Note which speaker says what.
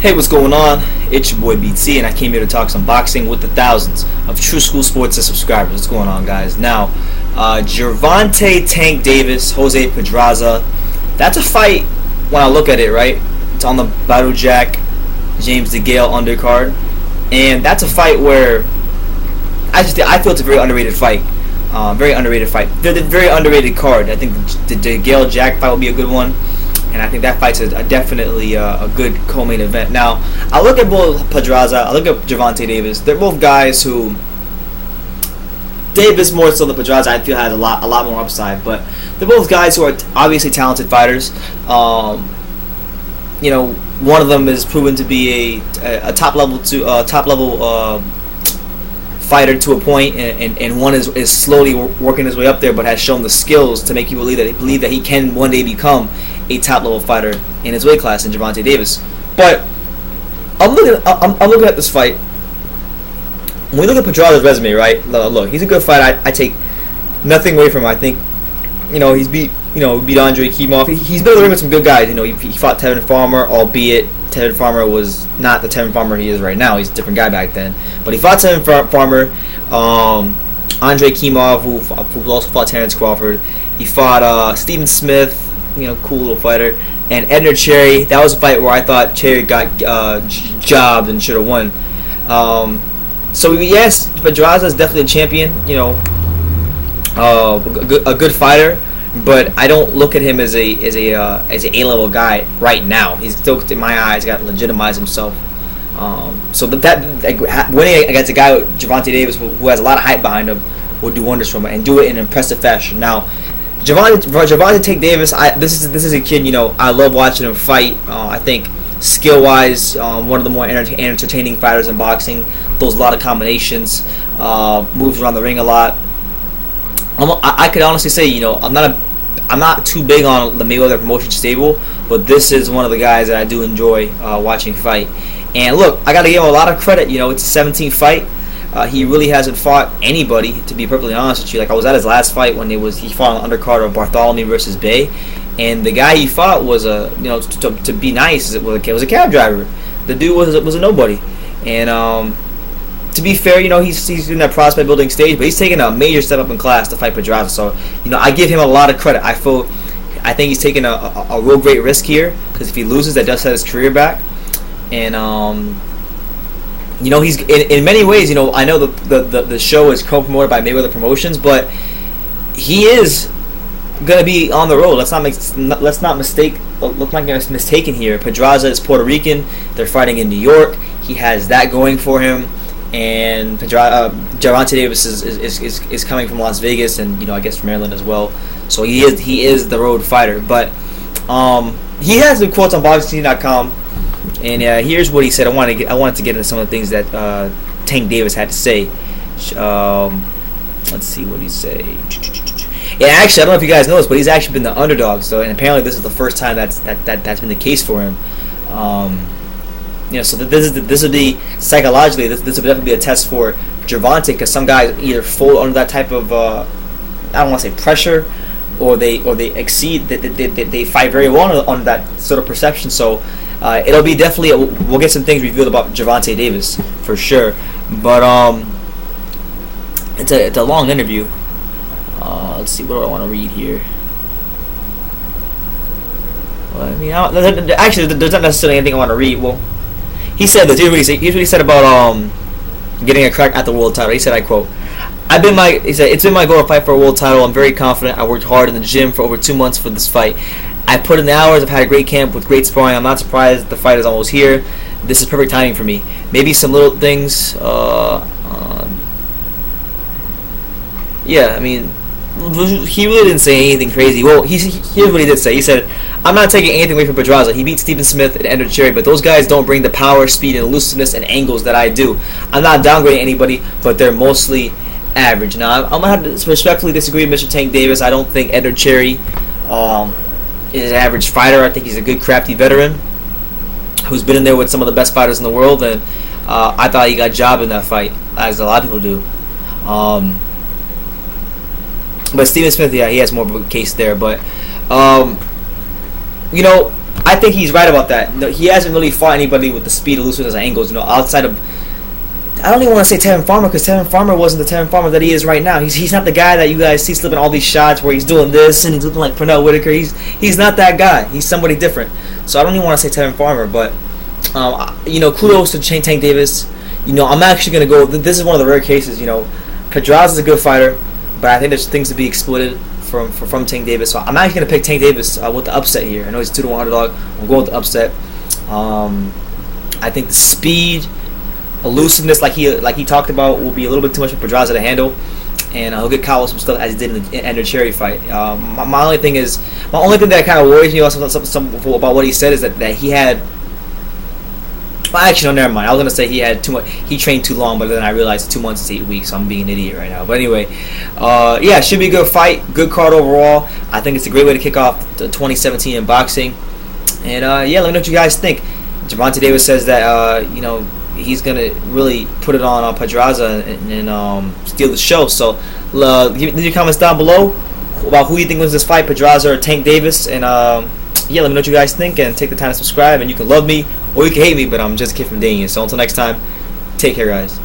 Speaker 1: Hey, what's going on? It's your boy BT, and I came here to talk some boxing with the thousands of True School Sports subscribers. What's going on, guys? Now, Gervonta Tank Davis, Jose Pedraza. That's a fight when I look at it, right? It's on the Battle Jack, James DeGale undercard, and that's a fight where I feel it's a very underrated fight. Very underrated fight. They're the very underrated card. I think the DeGale Jack fight will be a good one. And I think that fight's definitely a good co-main event. Now, I look at both Pedraza, I look at Gervonta Davis. They're both guys who, Davis more so than Pedraza, I feel has a lot more upside. But they're both guys who are obviously talented fighters. One of them is proven to be a top level fighter to a point, and one is slowly working his way up there, but has shown the skills to make you believe that he can one day become a top level fighter in his weight class in Gervonta Davis. But I'm looking at this fight. When we look at Pedraza's resume, right? Look, he's a good fighter. I take nothing away from him. I think he's beat Andre Kimov. He's been in the ring with some good guys. He fought Tevin Farmer, albeit Tevin Farmer was not the Tevin Farmer he is right now. He's a different guy back then. But he fought Tevin Farmer, Andre Kimov, who also fought Terrence Crawford. He fought Stephen Smith, cool little fighter, and Edner Cherry. That was a fight where I thought Cherry got jobbed and should have won. So yes, Pedraza is definitely a champion. A good fighter. But I don't look at him as a A-level guy right now. He's still, in my eyes, got to legitimize himself. So winning against a guy like Gervonta Davis, who has a lot of hype behind him, will do wonders for him and do it in an impressive fashion. Now, Gervonta Tank Davis, this is a kid. I love watching him fight. I think skill-wise, one of the more entertaining fighters in boxing. Throws a lot of combinations, moves around the ring a lot. I could honestly say, I'm not too big on the Mayweather promotion stable, but this is one of the guys that I do enjoy watching fight. And look, I got to give him a lot of credit. It's a 17th fight. He really hasn't fought anybody, to be perfectly honest with you. Like, I was at his last fight when he fought on the undercard of Bartholomew versus Bay, and the guy he fought was to be nice, it was a cab driver. The dude was a nobody, and to be fair, he's in that prospect building stage, but he's taking a major step up in class to fight Pedraza. So, I give him a lot of credit. I think he's taking a real great risk here, because if he loses, that does set his career back. And he's in many ways. I know the show is co-promoted by Mayweather Promotions, but he is gonna be on the road. Let's not get mistaken here. Pedraza is Puerto Rican. They're fighting in New York. He has that going for him. And Gervonta Davis is coming from Las Vegas, and I guess from Maryland as well. So he is the road fighter. But he has the quotes on boxing.com, and here's what he said. I wanted to get into some of the things that Tank Davis had to say. Let's see what he say. Yeah, actually, I don't know if you guys know this, but he's actually been the underdog. So, and apparently this is the first time that's been the case for him. So this would be psychologically. This would definitely be a test for Gervonta, because some guys either fold under that type of I don't want to say pressure, or they exceed. They fight very well under that sort of perception. So it'll be definitely we'll get some things revealed about Gervonta Davis for sure. But it's a long interview. Let's see, what do I want to read here? Well, actually, there's not necessarily anything I want to read. Well, he said this. Here's what he said about getting a crack at the world title. He said, I quote, it's been my goal to fight for a world title. I'm very confident. I worked hard in the gym for over 2 months for this fight. I put in the hours. I've had a great camp with great sparring. I'm not surprised the fight is almost here. This is perfect timing for me. Maybe some little things. He really didn't say anything crazy. Well, here's what he did say. He said, I'm not taking anything away from Pedraza. He beat Stephen Smith and Edner Cherry, but those guys don't bring the power, speed, and elusiveness and angles that I do. I'm not downgrading anybody, but they're mostly average. Now, I'm going to have to respectfully disagree with Mr. Tank Davis. I don't think Edner Cherry is an average fighter. I think he's a good, crafty veteran who's been in there with some of the best fighters in the world, and I thought he got jobbed in that fight, as a lot of people do. But Stephen Smith, yeah, he has more of a case there. But I I think he's right about that. No, he hasn't really fought anybody with the speed, elusiveness, and angles. Outside of, I don't even want to say Tevin Farmer, because Tevin Farmer wasn't the Tevin Farmer that he is right now. He's not the guy that you guys see slipping all these shots where he's doing this and he's looking like Pernell Whitaker. He's not that guy. He's somebody different. So I don't even want to say Tevin Farmer, but kudos to Tank Davis. I'm actually gonna go. This is one of the rare cases. Pedraza is a good fighter, but I think there's things to be exploited from Tank Davis. So I'm actually gonna pick Tank Davis with the upset here. I know he's 2-1 underdog. I'm going with the upset. I think the speed, elusiveness, like he talked about, will be a little bit too much for Pedraza to handle, and he'll get caught with some stuff as he did in the Andrew Cherry fight. My only thing that kind of worries me about what he said is that he had. Well, actually, no, never mind. I was gonna say he had too much. He trained too long, but then I realized 2 months is 8 weeks. So I'm being an idiot right now. But anyway, it should be a good fight, good card overall. I think it's a great way to kick off the 2017 in boxing. And let me know what you guys think. Gervonta Davis says that he's gonna really put it on Pedraza and steal the show. So leave your comments down below about who you think wins this fight, Pedraza or Tank Davis. And let me know what you guys think, and take the time to subscribe. And you can love me or you can hate me, but I'm just a kid from Daniel. So until next time, take care, guys.